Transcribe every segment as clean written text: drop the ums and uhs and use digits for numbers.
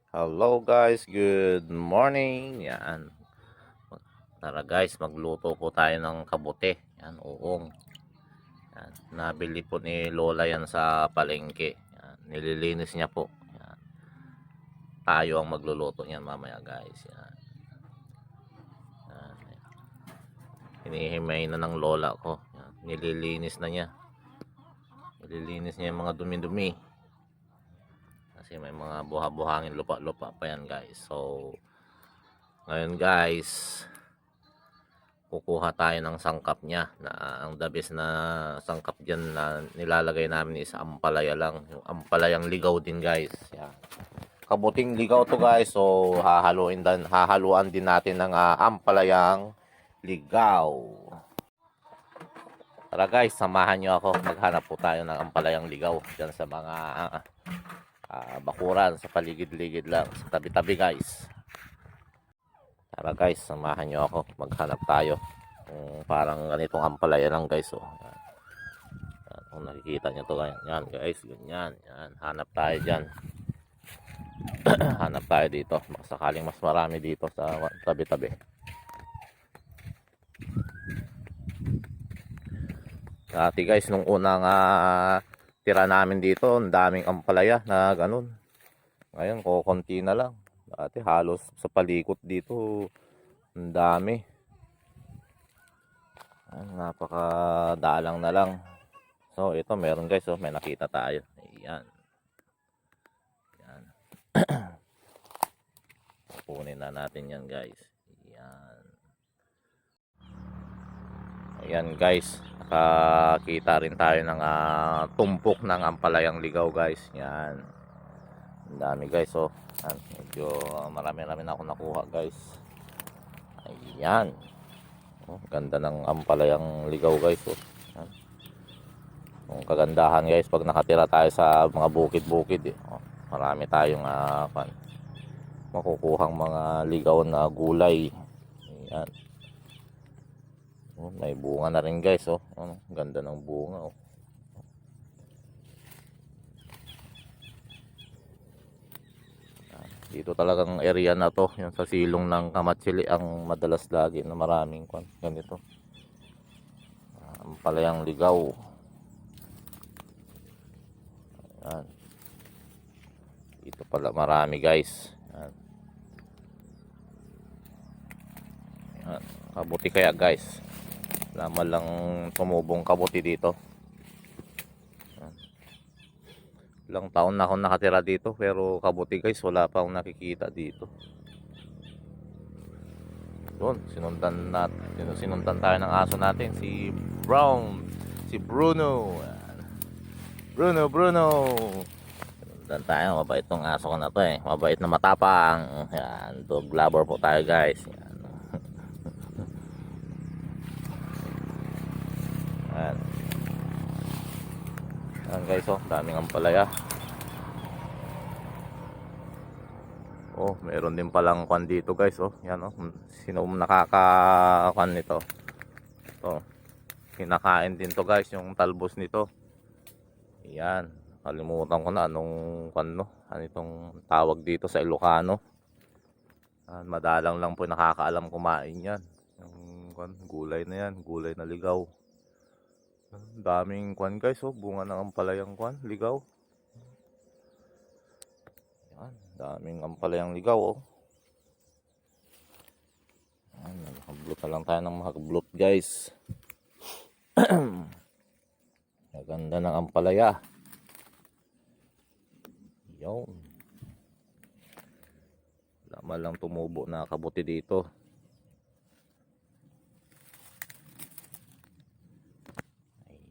Hello guys, good morning. Yan. Tara guys, magluto po tayo ng kabote. Yan, uong. Yan. Nabili po ni Lola yan sa palengke. Yan. Nililinis niya po. Yan. Tayo ang magluluto niyan mamaya guys. Yan. Yan. Hinihimay na ng Lola ko. Yan. Nililinis na niya. Nililinis niya yung mga dumi-dumi. Kasi may mga buha-buhangin lupa-lupa pa yan guys. So, ngayon guys, kukuha tayo ng sangkap niya na ang the best na sangkap diyan na nilalagay namin is ampalaya lang, yung ampalayang ligaw din guys. Yan. Kabuting ligaw to guys, so hahaluan din natin ng ampalayang ligaw. Tara guys, samahan nyo ako, maghanap po tayo ng ampalayang ligaw diyan sa mga bakuran sa paligid-ligid lang, sa tabi-tabi guys. Tara guys, samahan nyo ako, maghanap tayo. Parang ganitong ampalaya lang guys. Oh. Yan. Kung nakikita nyo to, yan guys, ganyan. Yan. Hanap tayo dyan. Hanap tayo dito. Baka sakaling mas marami dito sa tabi-tabi. Dati guys, nung unang tira namin dito, ang daming ampalaya na ganun. Ngayon, konti na lang. Dati halos sa palikot dito, ang dami. Napakadalang na lang. So ito meron guys, oh, may nakita tayo. Ayan. Ayan. Kunin na natin yan guys. Ayan. Ayan guys. Nakakita rin tayo ng tumpok ng ampalayang ligaw guys. Yan. Ang dami guys, oh. Ayan. Medyo marami-rami na ako nakuha guys. Ayan. Oh, ganda ng ampalayang ligaw guys, oh. Ayan. Ang kagandahan guys pag nakatira tayo sa mga bukid-bukid, eh. Oh, marami tayong makukuhang mga ligaw na gulay. Ayan. Oh, may bunga na rin guys, oh. Ganda ng bunga, oh. Dito talagang area na to, yung sa silong ng Kamatsili ang madalas lagi na maraming ganito. Ang palayang ligaw. Ayan. Dito pala marami guys. Ayan. Ayan. Kabuti kaya guys. Laman lang tumubong kabuti dito. Ayan. Ilang taon na akong nakatira dito, pero kabuti guys wala pa akong nakikita dito. Doon, sinundan tayo ng aso natin, si Brown, si Bruno. Ayan. Bruno. Sinundan tayo, mabait tong aso ko na to, eh. Mabait na matapang. Ayan, dog lover po tayo guys. Ayan. Ayan. Ayan guys, oh, daming ampalaya. Oh, meron din palang kwan dito guys, oh. Yan, oh. Sino nakakakan nito? To. Kinakain din to guys, yung talbos nito. Yan. Kalimutan ko na anong kwan, no? Ano itong tawag dito sa Ilocano. Madalang lang po nakakaalam kumain yan. Yung kwan, gulay na yan, gulay na ligaw. Daming kwan guys, oh. Bunga ng ampalayang kwan, ligaw. Yan, daming ampalayang ligaw, oh. Nakablot na lang tayo ng makablot guys. Maganda ng ampalaya. Yun. Laman lang tumubo na kabuti dito.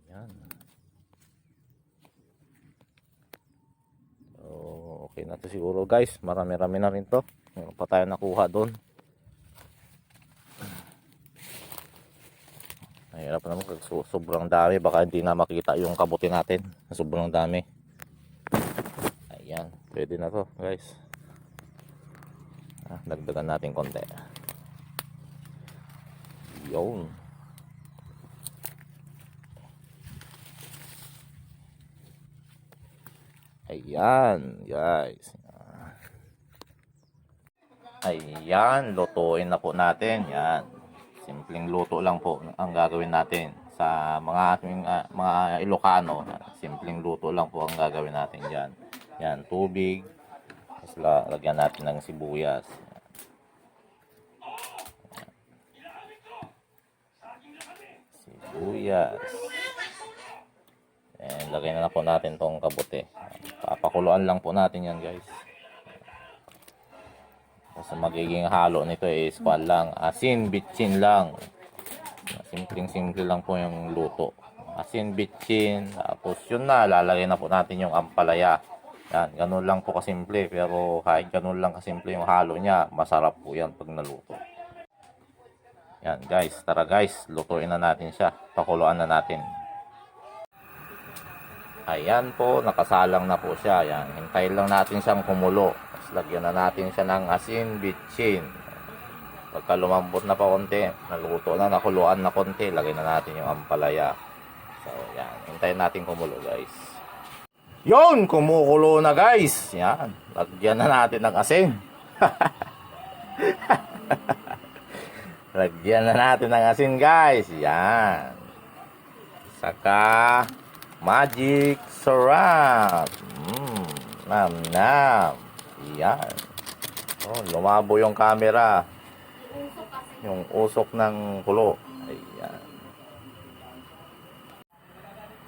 Ayan. So, okay na to siguro guys. Marami-rami na rin to. Meron pa tayo nakuha doon. Mahirap naman sobrang dami, baka hindi na makita yung kabuti natin, sobrang dami. Ayan, pwede na to guys. Dagdagan natin konti. Yun. Ayan guys. Ayan, lutuin na po natin. Yan. Simpleng luto lang po ang gagawin natin. Sa mga ating mga Ilocano, simpleng luto lang po ang gagawin natin diyan. Yan, tubig. Tapos lagyan natin ng sibuyas. Sibuyas. And lagay na po natin tong kabote. Papakuluan lang po natin yan, guys. Kasi magiging halo nito is kwan lang, asin, bitchin lang. Simpleng-simple lang po yung luto. Asin, bitchin, tapos yun na, lalagay na po natin yung ampalaya. Yan, ganun lang po kasimple, pero kahit ganun lang kasimple yung halo niya, masarap po yan pag naluto. Yan guys, tara guys, lutuin na natin siya. Pakuluan na natin. Ayan po, nakasalang na po siya. Yan, hintayin lang natin siyang kumulo. Lagyan na natin siya ng asin, bitchin. Pagka lumambot na pa konti, naluto na, nakuluan na konti, lagay na natin yung ampalaya. So, yan. Hintayin natin kumulo, guys. Yun! Kumukulo na, guys. Yan. Lagyan na natin ng asin. Lagyan na natin ng asin, guys. Yan. Saka, magic syrup. Nam-nam. Yan. Oh, lumabo yung camera. Yung usok ng kulo. Ayan.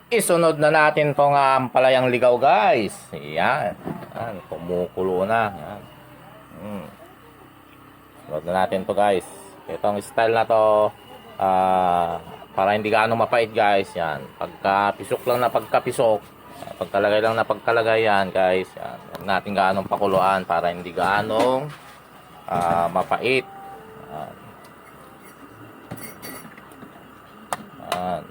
Isunod na natin tong ampalayang ligaw, guys. Ayan. Ayan. Kumukulo na. Ayan. Sunod na natin to, guys. Itong style na to, para hindi gaano mapait, guys. Yan. Pagkapisok lang na pagkapisok. Pagkalagay lang na pagkalagay yan, guys. Yan. Huwag natin gaanong pakuluan para hindi gaanong mapait. Yan. Yan.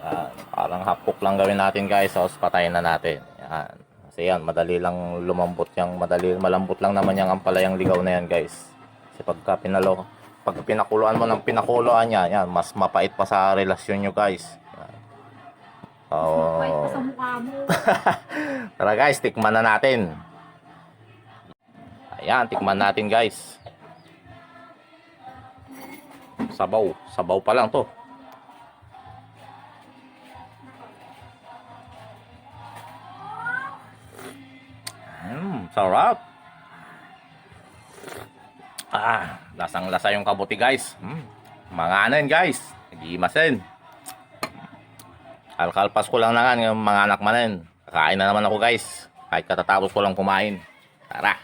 Yan. Parang hapok lang gawin natin, guys. Tapos patayin na natin. Yan. Kasi yan, madali lang lumambot yang malambot lang naman yung ampalayang ligaw na yan, guys. Kasi pagka pinakuluan mo ng pinakuluan niya, yan, mas mapait pa sa relasyon nyo, guys. Yan. So, mapait pa sa mukha mo. Tara, guys, tikman na natin. Ayan, tikman natin, guys. Sabaw pa lang to. Sarap. Lasang-lasa yung kabuti, guys. Mga anin, guys. Nagimasin. Kalkalpas ko lang na nga yung mga anak manin. Kakain na naman ako, guys. Kahit katatapos ko lang kumain. Tara.